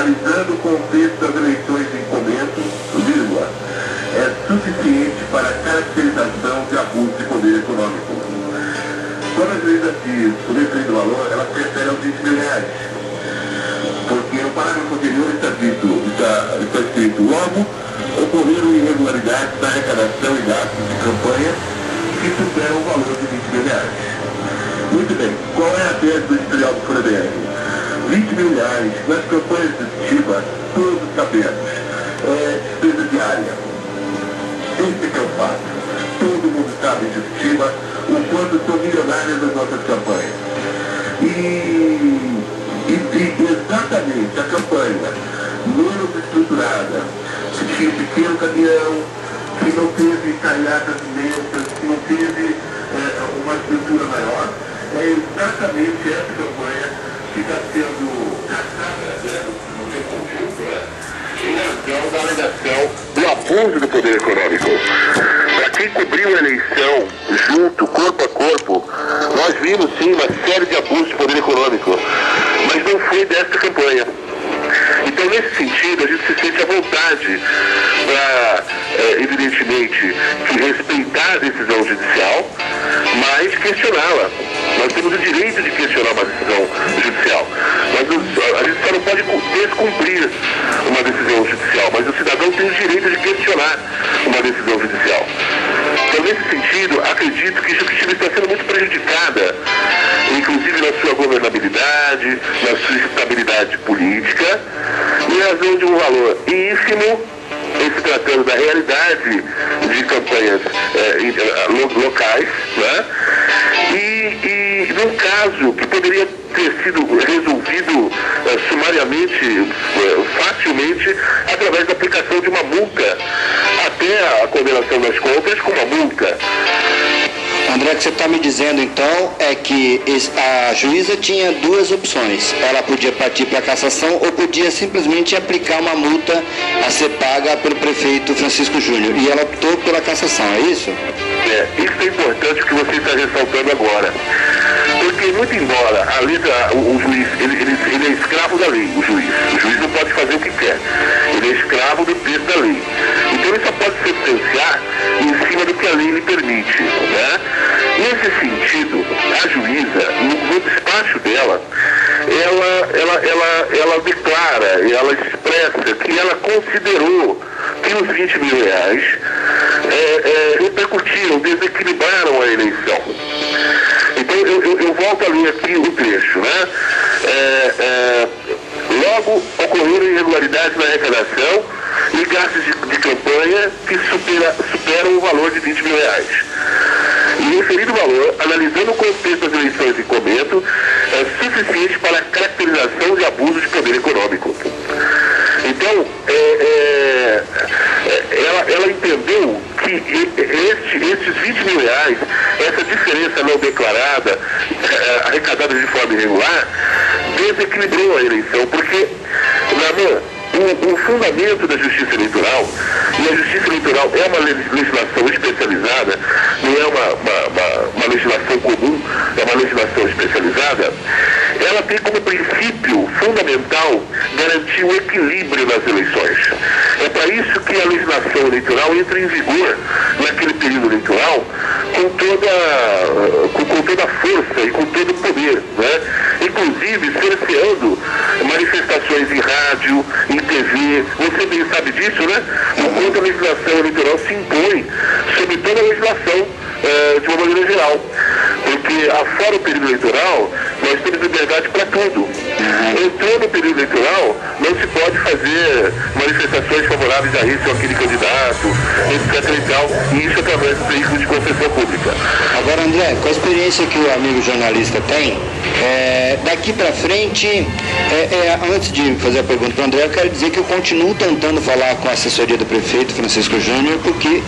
analisando o contexto das eleições em comento, vírgula, é suficiente para a caracterização de abuso de poder econômico. Quando a juíza diz o referido valor, ela se refere aos 20 mil reais. Porque no parágrafo anterior está escrito: logo, ocorreram irregularidades na arrecadação e gastos de campanha que superam o valor de 20 mil reais. Muito bem, qual é a tese do editorial do FUNEBR? 20 mil reais nas campanhas de estima, todos sabemos, é despesa diária. Esse é o fato. Todo mundo sabe de estima o quanto são milionárias as nossas campanhas. E exatamente a campanha menos estruturada, que tinha um pequeno caminhão, que não teve carreatas imensas, que não teve uma estrutura maior, é exatamente essa campanha que está sendo caçada no seu conjunto, em razão da alegação do abuso do poder econômico. Para quem cobriu a eleição junto, corpo a corpo, nós vimos sim uma série de abusos de poder econômico, mas não foi desta campanha. Então, nesse sentido, a gente se sente à vontade para, evidentemente, respeitar a decisão judicial, mas questioná-la. Nós temos o direito de questionar uma decisão judicial. A gente só não pode descumprir uma decisão judicial, mas o cidadão tem o direito de questionar uma decisão judicial. Então, nesse sentido, acredito que Justiça está sendo muito prejudicada, inclusive na sua governabilidade, na sua estabilidade política, em razão de um valor ínfimo, em se tratando da realidade de campanhas locais, né? E num caso que poderia ter sido resolvido sumariamente, facilmente, através da aplicação de uma multa, até a condenação das contas com uma multa. André, o que você está me dizendo então é que a juíza tinha duas opções. Ela podia partir para a cassação ou podia simplesmente aplicar uma multa a ser paga pelo prefeito Francisco Júnior. E ela optou pela cassação, é isso? Isso é importante o que você está ressaltando agora. Porque, muito embora o juiz, ele é escravo da lei, o juiz não pode fazer o que quer, ele é escravo do texto da lei. Então ele só pode sentenciar em cima do que a lei lhe permite, né? Nesse sentido, a juíza, no despacho dela, ela declara, ela expressa que ela considerou que os 20 mil reais repercutiram, desequilibraram a eleição. Então, eu volto a ler aqui o trecho, né? Logo, ocorreram irregularidades na arrecadação e gastos de campanha que superam o valor de 20 mil reais. E referido valor, analisando o contexto das eleições em comento, é suficiente para a caracterização de abuso de poder econômico. Então, ela entendeu que esses 20 mil reais, essa diferença não declarada, arrecadada de forma irregular, desequilibrou a eleição, porque, o fundamento da justiça eleitoral, e a justiça eleitoral é uma legislação especializada, não é uma legislação comum, é uma legislação especializada, ela tem como princípio fundamental garantir o equilíbrio nas eleições. É para isso que a legislação eleitoral entra em vigor naquele período eleitoral com toda a força e com todo o poder, né? Inclusive cerceando manifestações em rádio, em TV. Você bem sabe disso, né? O quanto a legislação eleitoral se impõe sobre toda a legislação de uma maneira geral. Porque afora o período eleitoral, nós temos liberdade para tudo. Entrou no período eleitoral, não se pode fazer manifestações favoráveis a esse ou aquele candidato, etc. e tal, e isso através do veículo de concessão pública. Agora, André, com a experiência que o amigo jornalista tem, daqui para frente, antes de fazer a pergunta para o André, eu quero dizer que eu continuo tentando falar com a assessoria do prefeito Francisco Júnior, porque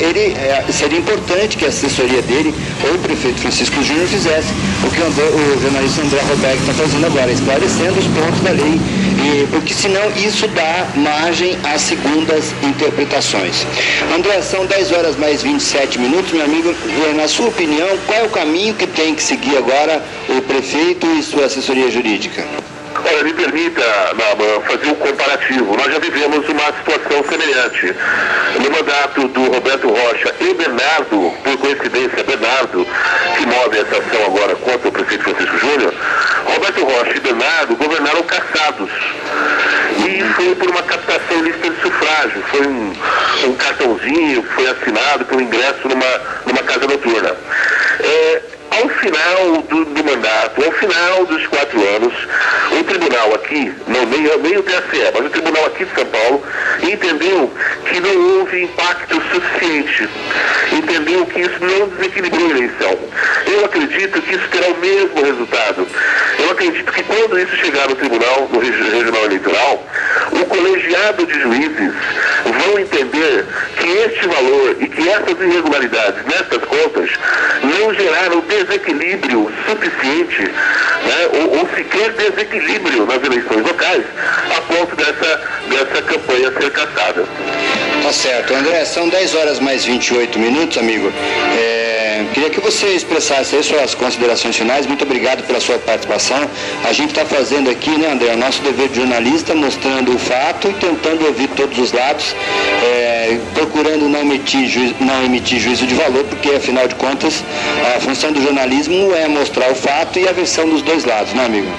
seria importante que a assessoria dele, ou o prefeito Francisco Júnior, fizesse o que o jornalista André Roberto está fazendo agora, esclarecendo os pontos da lei, porque senão isso dá margem a segundas interpretações. André, são 10 horas mais 27 minutos, meu amigo, na sua opinião, qual é o caminho que tem que seguir agora o prefeito e sua assessoria jurídica? Olha, me permita, Naman, fazer um comparativo. Nós já vivemos uma situação semelhante. No mandato do Roberto Rocha e Bernardo, por coincidência, Bernardo, que move essa ação agora contra o prefeito Francisco Júnior, Roberto Rocha e Bernardo governaram caçados. E foi por uma captação ilícita de sufrágio. Foi um cartãozinho que foi assinado por um ingresso numa casa noturna. Ao final do mandato, ao final dos 4 anos, o tribunal aqui, nem o TSE, mas o tribunal aqui de São Paulo, entendeu que não houve impacto suficiente. Entendeu que isso não desequilibrou a eleição. Eu acredito que isso terá o mesmo resultado. Eu acredito que quando isso chegar no tribunal, no regional eleitoral, o colegiado de juízes vão entender que este valor e que essas irregularidades nessas contas não geraram desequilíbrio suficiente, né, ou sequer desequilíbrio nas eleições locais, a ponto dessa campanha ser cassada. Tá certo. André, são 10 horas mais 28 minutos, amigo. Queria que você expressasse aí suas considerações finais. Muito obrigado pela sua participação. A gente está fazendo aqui, né, André, o nosso dever de jornalista, mostrando o fato e tentando ouvir todos os lados, procurando não emitir juízo de valor, porque, afinal de contas, a função do jornalismo é mostrar o fato e a versão dos dois lados, né, amigo?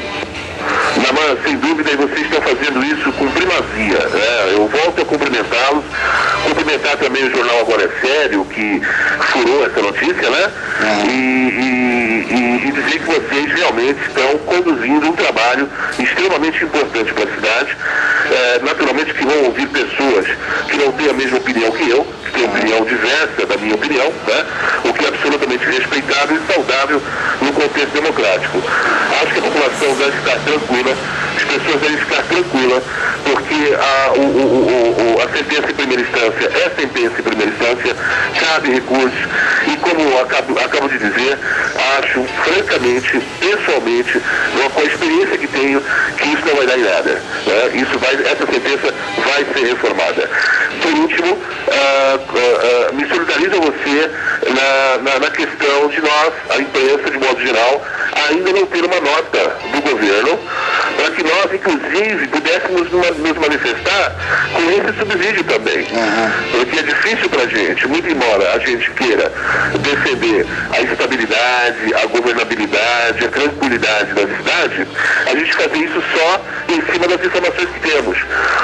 Naman, sem dúvida, e vocês estão fazendo isso com primazia. Eu volto a cumprimentá-los, cumprimentar também o jornal Agora é Sério, que furou essa notícia, né? E dizer que vocês realmente estão conduzindo um trabalho extremamente importante para a cidade. Naturalmente que vão ouvir pessoas que não têm a mesma opinião que eu, que têm opinião diversa da minha opinião, né? O que é absolutamente respeitável e saudável no contexto democrático. Acho que a população deve estar tranquila, as pessoas devem ficar tranquilas, porque a sentença em primeira instância é sentença em primeira instância, cabe recurso, e como acabo de dizer, acho, francamente, pessoalmente, com a experiência que tenho, que isso não vai dar em nada. Essa sentença vai ser reformada. Por último, me solidarizo a você na questão de nós, a imprensa de modo geral, ainda não ter uma nota do governo para que nós, inclusive, pudéssemos nos manifestar com esse subsídio também. Porque é difícil para a gente, muito embora a gente queira defender a estabilidade, a governabilidade, a tranquilidade da cidade, a gente fazer isso só em cima das informações que temos.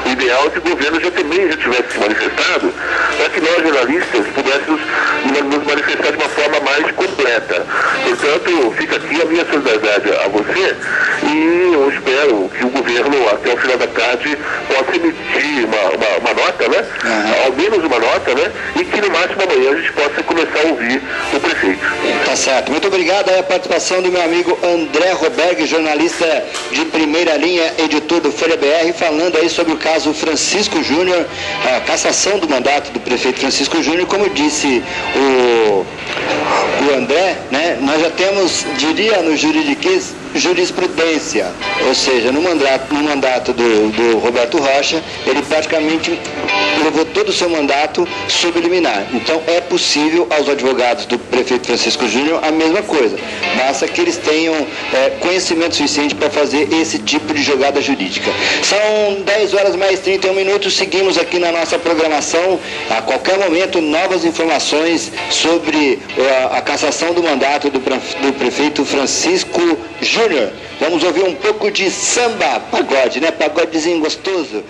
O ideal é que o governo também já tivesse se manifestado, para que nós, jornalistas, pudéssemos nos manifestar de uma forma mais completa. Portanto, fica aqui a minha solidariedade a você, e eu espero que o governo, até o final da tarde, possa emitir uma nota, né? Ao menos uma nota, né? E que no máximo amanhã a gente possa começar a ouvir o prefeito. Tá certo. Muito obrigado aí a participação do meu amigo André Roberg, jornalista de primeira linha, editor do Folha BR, falando aí sobre o caso Francisco Júnior, a cassação do mandato do prefeito Francisco Júnior. Como disse o André, né, nós já temos, diria no juridiquês, jurisprudência, ou seja, no mandato do Roberto Rocha, ele praticamente levou todo o seu mandato sob liminar. Então é possível aos advogados do prefeito Francisco Júnior a mesma coisa, basta que eles tenham conhecimento suficiente para fazer esse tipo de jogada jurídica. São 10 horas mais 31 minutos, seguimos aqui na nossa programação. A qualquer momento, novas informações sobre a cassação do mandato do prefeito Francisco Júnior. Vamos ouvir um pouco de samba, pagode, né? Pagodezinho gostoso.